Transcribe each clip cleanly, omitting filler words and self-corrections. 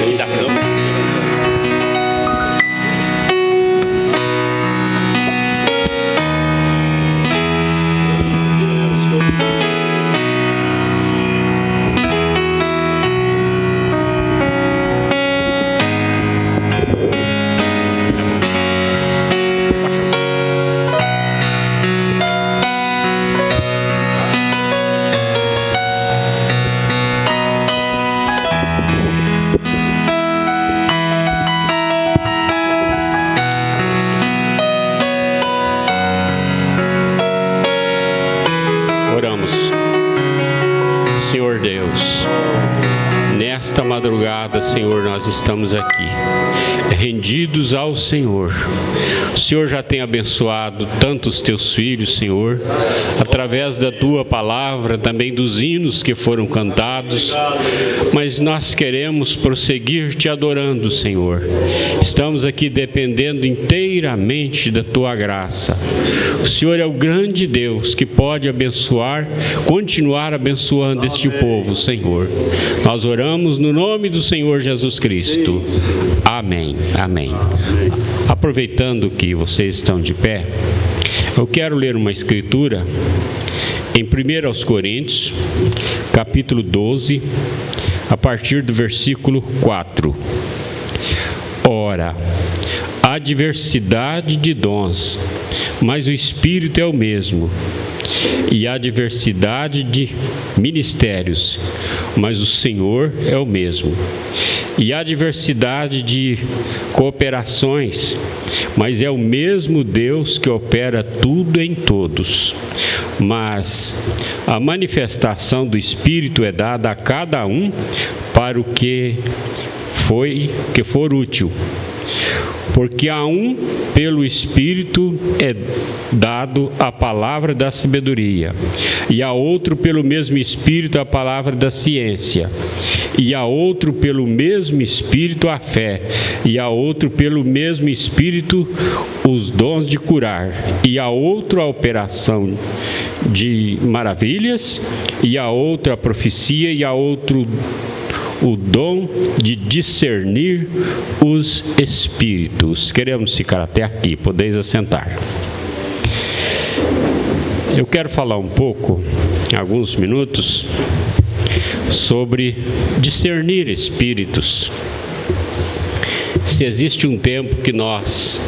Sim, dá pra não. Senhor Deus, nesta madrugada, Senhor, nós estamos aqui, rendidos ao Senhor. O Senhor já tem abençoado tantos teus filhos, Senhor, através da tua palavra, também dos hinos que foram cantados, mas nós queremos prosseguir te adorando, Senhor. Estamos aqui dependendo inteiramente da tua graça. O Senhor é o grande Deus que pode abençoar, continuar abençoando este povo, Senhor. Nós oramos no nome do Senhor Jesus Cristo. Amém. Amém. Aproveitando que vocês estão de pé, eu quero ler uma escritura em 1 Coríntios, capítulo 12, a partir do versículo 4. Ora, há diversidade de dons, mas o Espírito é o mesmo. E há diversidade de ministérios, mas o Senhor é o mesmo. E há diversidade de cooperações, mas é o mesmo Deus que opera tudo em todos. Mas a manifestação do Espírito é dada a cada um para o que for útil. Porque a um, pelo Espírito, é dado a palavra da sabedoria, e a outro, pelo mesmo Espírito, a palavra da ciência, e a outro, pelo mesmo Espírito, a fé, e a outro, pelo mesmo Espírito, os dons de curar, e a outro, a operação de maravilhas, e a outra, a profecia, e a outro, o dom de discernir os espíritos. Queremos ficar até aqui, podeis assentar. Eu quero falar um pouco, alguns minutos, sobre discernir espíritos. Se existe um tempo que nós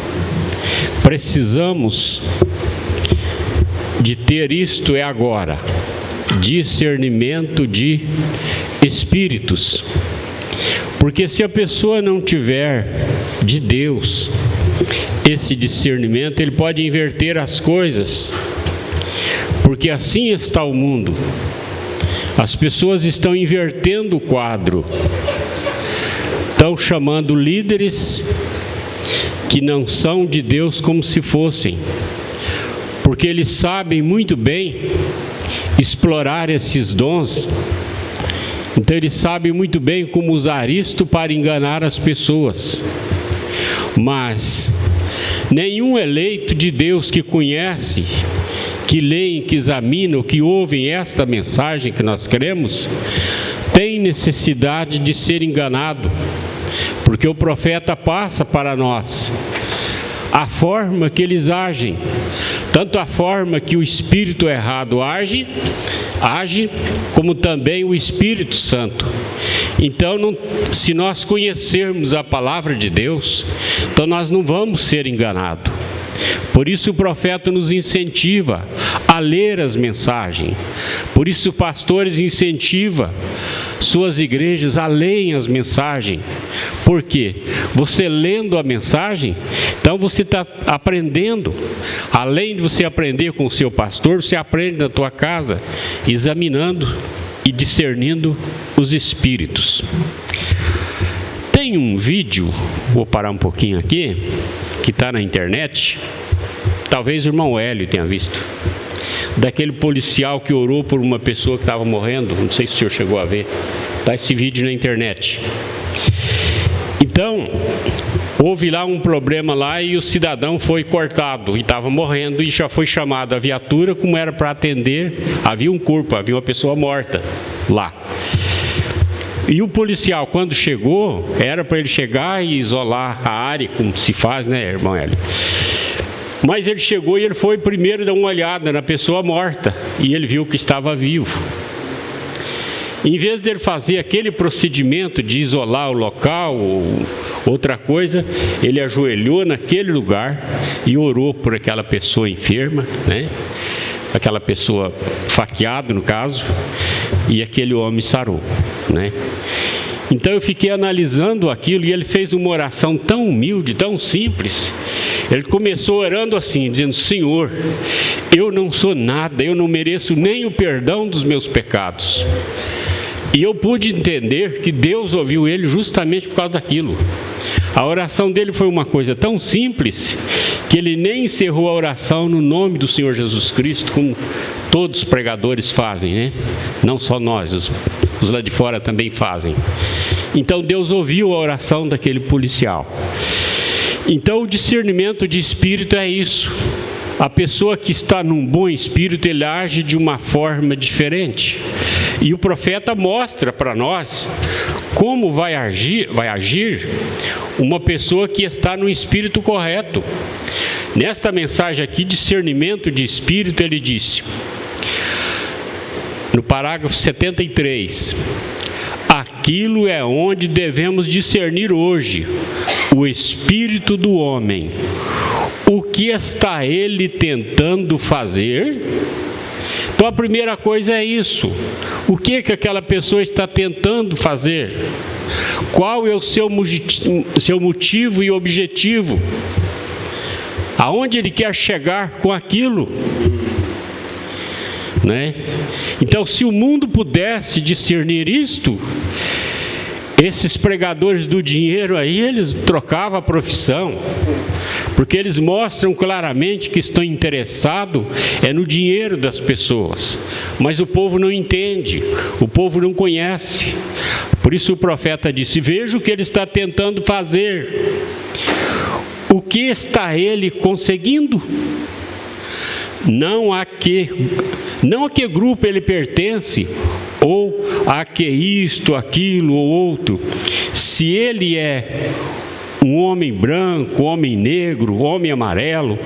precisamos de ter isto, é agora. Discernimento de espíritos. Porque se a pessoa não tiver de Deus esse discernimento, ele pode inverter as coisas. Porque assim está o mundo. As pessoas estão invertendo o quadro. Estão chamando líderes que não são de Deus como se fossem. Porque eles sabem muito bem explorar esses dons. Então eles sabem muito bem como usar isto para enganar as pessoas. Mas nenhum eleito de Deus que conhece, que leem, que examinam, que ouvem esta mensagem que nós queremos, tem necessidade de ser enganado. Porque o profeta passa para nós a forma que eles agem, tanto a forma que o espírito errado age, como também o Espírito Santo. Então, se nós conhecermos a palavra de Deus, então nós não vamos ser enganados. Por isso o profeta nos incentiva a ler as mensagens. Por isso os pastores incentivam suas igrejas a lerem as mensagens. Por quê? Você lendo a mensagem, então você está aprendendo. Além de você aprender com o seu pastor, você aprende na tua casa, examinando e discernindo os espíritos. Tem um vídeo, vou parar um pouquinho aqui, que está na internet, talvez o irmão Hélio tenha visto, daquele policial que orou por uma pessoa que estava morrendo, não sei se o senhor chegou a ver, está esse vídeo na internet. Então, houve lá um problema lá e o cidadão foi cortado e estava morrendo e já foi chamado a viatura, como era para atender, havia um corpo, havia uma pessoa morta lá. E o policial, quando chegou, era para ele chegar e isolar a área, como se faz, né, irmão Hélio? Mas ele chegou e ele foi primeiro dar uma olhada na pessoa morta, e ele viu que estava vivo. Em vez dele fazer aquele procedimento de isolar o local ou outra coisa, ele ajoelhou naquele lugar e orou por aquela pessoa enferma, né? Aquela pessoa faqueada, no caso, e aquele homem sarou, né? Então eu fiquei analisando aquilo, e ele fez uma oração tão humilde, tão simples. Ele começou orando assim, dizendo: Senhor, eu não sou nada, eu não mereço nem o perdão dos meus pecados. E eu pude entender que Deus ouviu ele justamente por causa daquilo. A oração dele foi uma coisa tão simples que ele nem encerrou a oração no nome do Senhor Jesus Cristo, como todos os pregadores fazem, né? Não só nós, os lá de fora também fazem. Então Deus ouviu a oração daquele policial. Então o discernimento de espírito é isso. A pessoa que está num bom espírito, ele age de uma forma diferente. E o profeta mostra para nós como vai agir uma pessoa que está no espírito correto. Nesta mensagem aqui, discernimento de espírito, ele disse, no parágrafo 73, aquilo é onde devemos discernir hoje o espírito do homem. O que está ele tentando fazer? Então a primeira coisa é isso. O que aquela pessoa está tentando fazer? Qual é o seu motivo e objetivo? Aonde ele quer chegar com aquilo? Né? Então, se o mundo pudesse discernir isto, esses pregadores do dinheiro aí, eles trocavam a profissão, porque eles mostram claramente que estão interessados no dinheiro das pessoas, mas o povo não entende, o povo não conhece. Por isso o profeta disse: veja o que ele está tentando fazer. O que está ele conseguindo? Não a que grupo ele pertence, ou a que isto, aquilo ou outro. Se ele é um homem branco, homem negro, homem amarelo,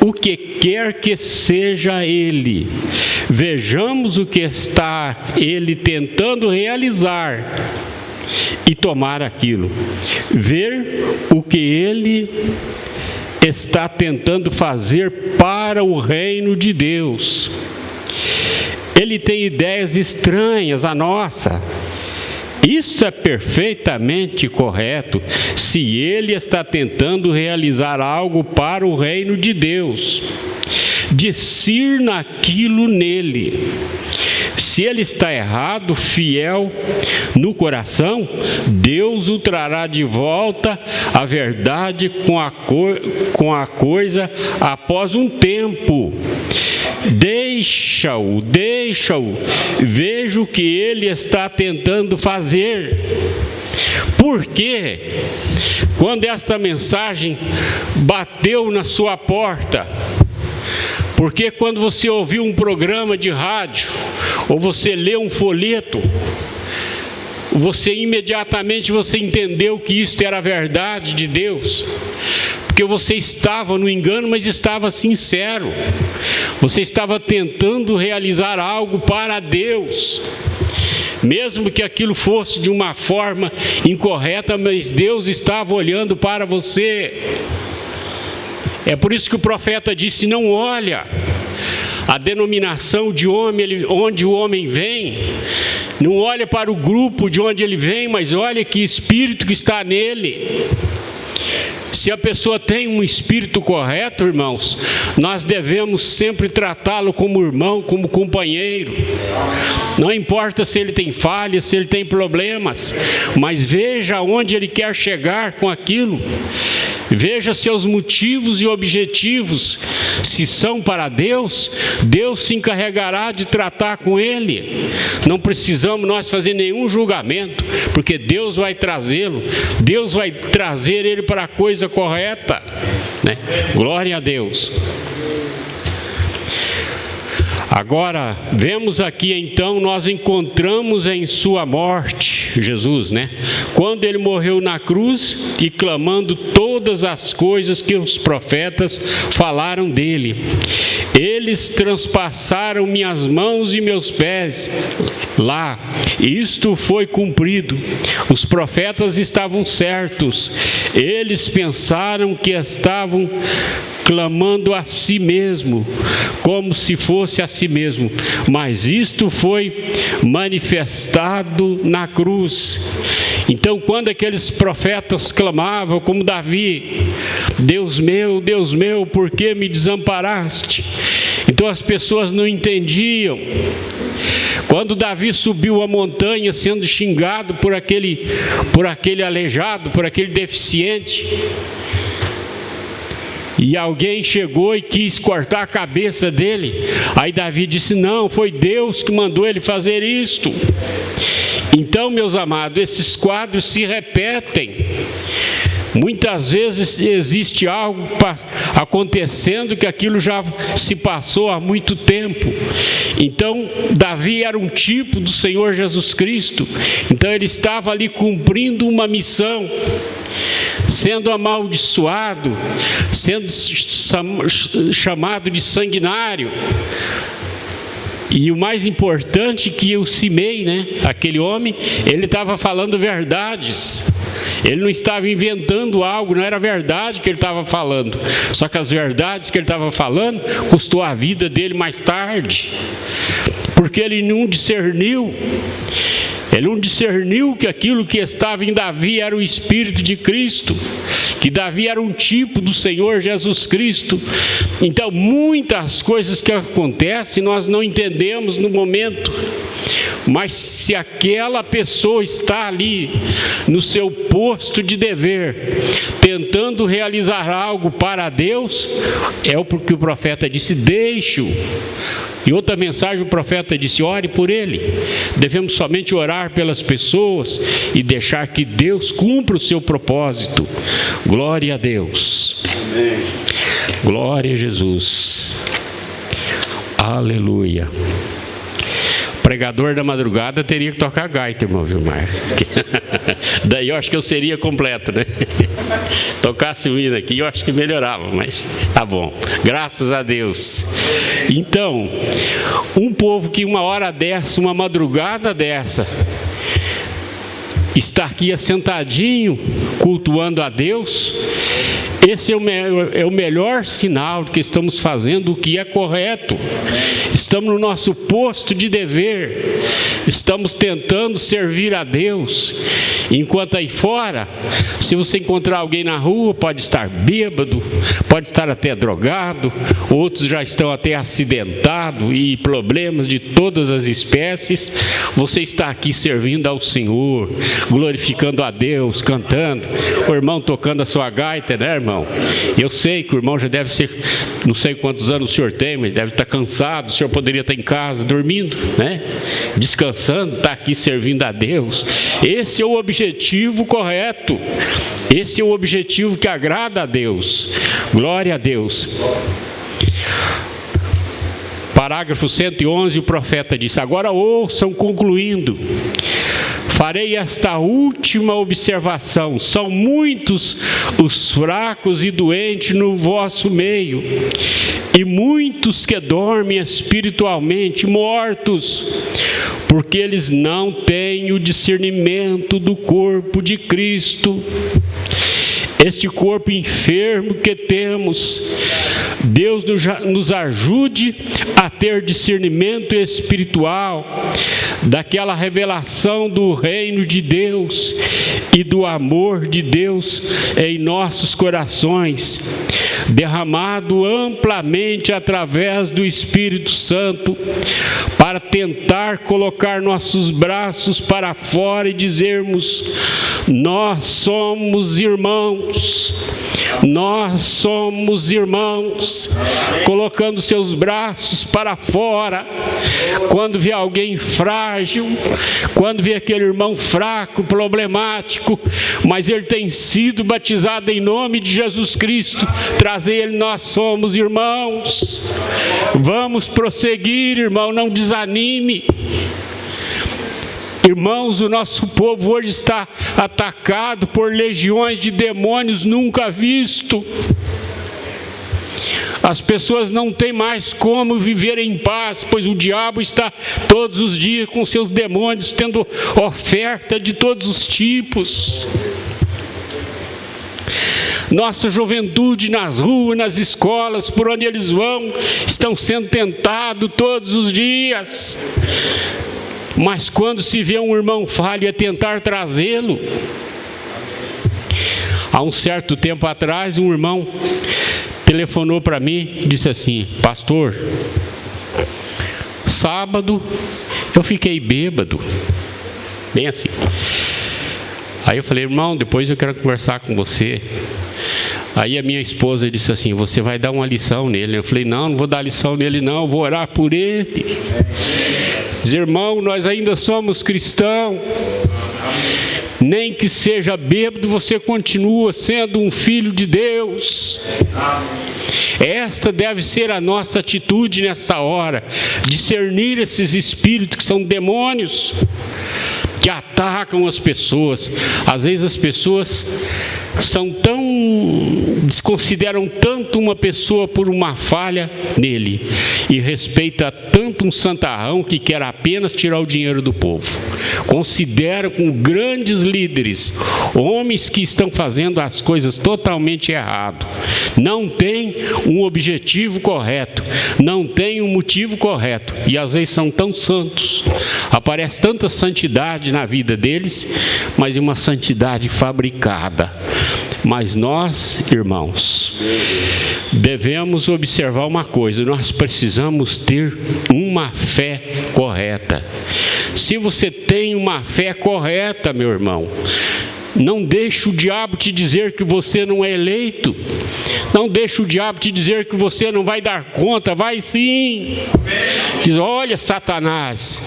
o que quer que seja ele, vejamos o que está ele tentando realizar e tomar aquilo. Ver o que ele está tentando fazer para o reino de Deus. Ele tem ideias estranhas à nossa. Isso é perfeitamente correto se ele está tentando realizar algo para o reino de Deus. Discirna aquilo nele. Se ele está errado, fiel no coração, Deus o trará de volta à verdade com a coisa após um tempo. Deixa-o, veja o que ele está tentando fazer. Porque quando esta mensagem bateu na sua porta, porque quando você ouviu um programa de rádio, ou você leu um folheto, você imediatamente entendeu que isto era a verdade de Deus, porque você estava no engano, mas estava sincero, você estava tentando realizar algo para Deus, mesmo que aquilo fosse de uma forma incorreta, mas Deus estava olhando para você. É por isso que o profeta disse: não olha a denominação de homem, onde o homem vem, não olha para o grupo de onde ele vem, mas olha que espírito que está nele. Se a pessoa tem um espírito correto, irmãos, nós devemos sempre tratá-lo como irmão, como companheiro. Não importa se ele tem falhas, se ele tem problemas, mas veja onde ele quer chegar com aquilo. Veja seus motivos e objetivos. Se são para Deus, Deus se encarregará de tratar com ele. Não precisamos nós fazer nenhum julgamento, porque Deus vai trazê-lo. Deus vai trazer ele para a coisa correta, né? Glória a Deus. Agora, vemos aqui então, nós encontramos em sua morte, Jesus, né? Quando ele morreu na cruz e clamando todas as coisas que os profetas falaram dele. Eles transpassaram minhas mãos e meus pés lá, e isto foi cumprido. Os profetas estavam certos. Eles pensaram que estavam clamando a si mesmo, como se fosse a si mesmo, mas isto foi manifestado na cruz. Então, quando aqueles profetas clamavam, como Davi, Deus meu, por que me desamparaste? Então as pessoas não entendiam. Quando Davi subiu a montanha sendo xingado por aquele aleijado, por aquele deficiente, e alguém chegou e quis cortar a cabeça dele, aí Davi disse: não, foi Deus que mandou ele fazer isto. Então, meus amados, esses quadros se repetem. Muitas vezes existe algo acontecendo que aquilo já se passou há muito tempo. Então, Davi era um tipo do Senhor Jesus Cristo. Então, ele estava ali cumprindo uma missão, sendo amaldiçoado, sendo chamado de sanguinário. E o mais importante, que o Simei, né, aquele homem, ele estava falando verdades. Ele não estava inventando algo, não era verdade que ele estava falando. Só que as verdades que ele estava falando custou a vida dele mais tarde. Porque ele não discerniu. Ele não discerniu que aquilo que estava em Davi era o Espírito de Cristo, que Davi era um tipo do Senhor Jesus Cristo. Então, muitas coisas que acontecem nós não entendemos no momento, mas se aquela pessoa está ali no seu posto de dever, tentando realizar algo para Deus, é o que o profeta disse: deixe-o. Em outra mensagem o profeta disse: ore por ele. Devemos somente orar pelas pessoas e deixar que Deus cumpra o seu propósito. Glória a Deus. Amém. Glória a Jesus. Aleluia. O pregador da madrugada teria que tocar gaita, irmão Vilmar. Daí eu acho que eu seria completo, né? Tocasse o hino aqui, eu acho que melhorava, mas tá bom. Graças a Deus. Então, um povo que uma hora dessa, uma madrugada dessa, está aqui assentadinho, cultuando a Deus, esse é o melhor sinal de que estamos fazendo o que é correto. Estamos no nosso posto de dever, estamos tentando servir a Deus. Enquanto aí fora, se você encontrar alguém na rua, pode estar bêbado, pode estar até drogado, outros já estão até acidentados e problemas de todas as espécies. Você está aqui servindo ao Senhor, glorificando a Deus, cantando, o irmão tocando a sua gaita, né, irmão? Eu sei que o irmão já deve ser, não sei quantos anos o senhor tem, mas deve estar cansado. O senhor poderia estar em casa dormindo, né? Descansando, está aqui servindo a Deus. Esse é o objetivo correto. Esse é o objetivo que agrada a Deus. Glória a Deus. Parágrafo 111, o profeta disse: agora ouçam, concluindo. Farei esta última observação: são muitos os fracos e doentes no vosso meio, e muitos que dormem espiritualmente mortos, porque eles não têm o discernimento do corpo de Cristo. Este corpo enfermo que temos, Deus nos ajude a ter discernimento espiritual daquela revelação do reino de Deus e do amor de Deus em nossos corações, derramado amplamente através do Espírito Santo, para tentar colocar nossos braços para fora e dizermos: nós somos irmãos irmãos. Nós somos irmãos, colocando seus braços para fora. Quando vê alguém frágil, quando vê aquele irmão fraco, problemático, mas ele tem sido batizado em nome de Jesus Cristo, trazer ele, nós somos irmãos. Vamos prosseguir, irmão, não desanime. Irmãos, o nosso povo hoje está atacado por legiões de demônios nunca vistos. As pessoas não têm mais como viver em paz, pois o diabo está todos os dias com seus demônios, tendo oferta de todos os tipos. Nossa juventude nas ruas, nas escolas, por onde eles vão, estão sendo tentados todos os dias. Mas quando se vê um irmão falho, é tentar trazê-lo. Há um certo tempo atrás, um irmão telefonou para mim e disse assim: pastor, sábado eu fiquei bêbado. Bem assim. Aí eu falei: irmão, depois eu quero conversar com você. Aí a minha esposa disse assim: você vai dar uma lição nele. Eu falei: não vou dar lição nele não, eu vou orar por ele. Diz: irmão, nós ainda somos cristãos. Nem que seja bêbado, você continua sendo um filho de Deus. Esta deve ser a nossa atitude nesta hora, discernir esses espíritos que são demônios, que atacam as pessoas. Às vezes as pessoas desconsideram tanto uma pessoa por uma falha nele, e respeita tanto um santarrão que quer apenas tirar o dinheiro do povo. Consideram com grandes líderes, homens que estão fazendo as coisas totalmente errado. Não tem um objetivo correto, não tem um motivo correto, e às vezes são tão santos. Aparece tanta santidade na vida deles, mas é uma santidade fabricada. Mas nós, irmãos, devemos observar uma coisa: nós precisamos ter uma fé correta. Se você tem uma fé correta, meu irmão, não deixe o diabo te dizer que você não é eleito. Não deixe o diabo te dizer que você não vai dar conta. Vai sim. Diz: olha, Satanás,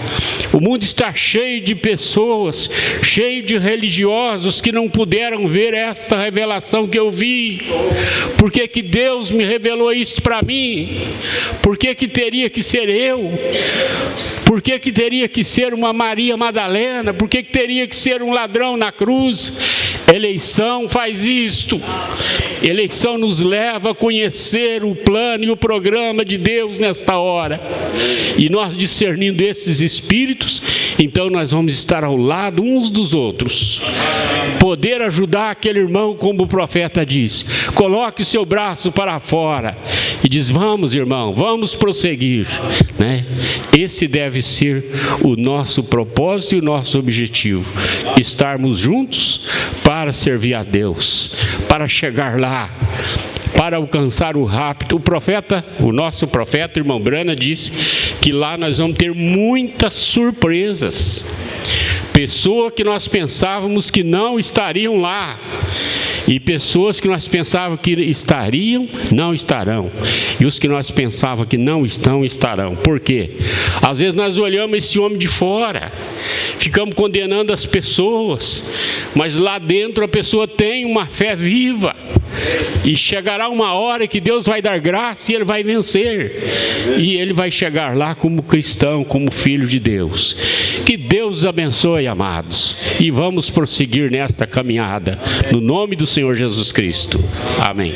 o mundo está cheio de pessoas, cheio de religiosos que não puderam ver esta revelação que eu vi. Por que que Deus me revelou isso para mim? Por que que teria que ser eu? Por que que teria que ser uma Maria Madalena? Por que que teria que ser um ladrão na cruz? Eleição faz isto. Eleição nos leva a conhecer o plano e o programa de Deus nesta hora. E nós discernindo esses espíritos, então nós vamos estar ao lado uns dos outros. Poder ajudar aquele irmão, como o profeta diz. Coloque o seu braço para fora e diz: vamos, irmão, vamos prosseguir, né? Esse deve ser o nosso propósito e o nosso objetivo. Estarmos juntos para servir a Deus, para chegar lá, para alcançar o rápido. O nosso profeta, irmão Brana, disse que lá nós vamos ter muitas surpresas. Pessoas que nós pensávamos que não estariam lá, e pessoas que nós pensávamos que estariam, não estarão. E os que nós pensávamos que não estão, estarão. Por quê? Às vezes nós olhamos esse homem de fora, ficamos condenando as pessoas, mas lá dentro a pessoa tem uma fé viva. E chegará uma hora que Deus vai dar graça e ele vai vencer. E ele vai chegar lá como cristão, como filho de Deus. Que Deus os abençoe, amados. E vamos prosseguir nesta caminhada. No nome do Senhor Jesus Cristo. Amém.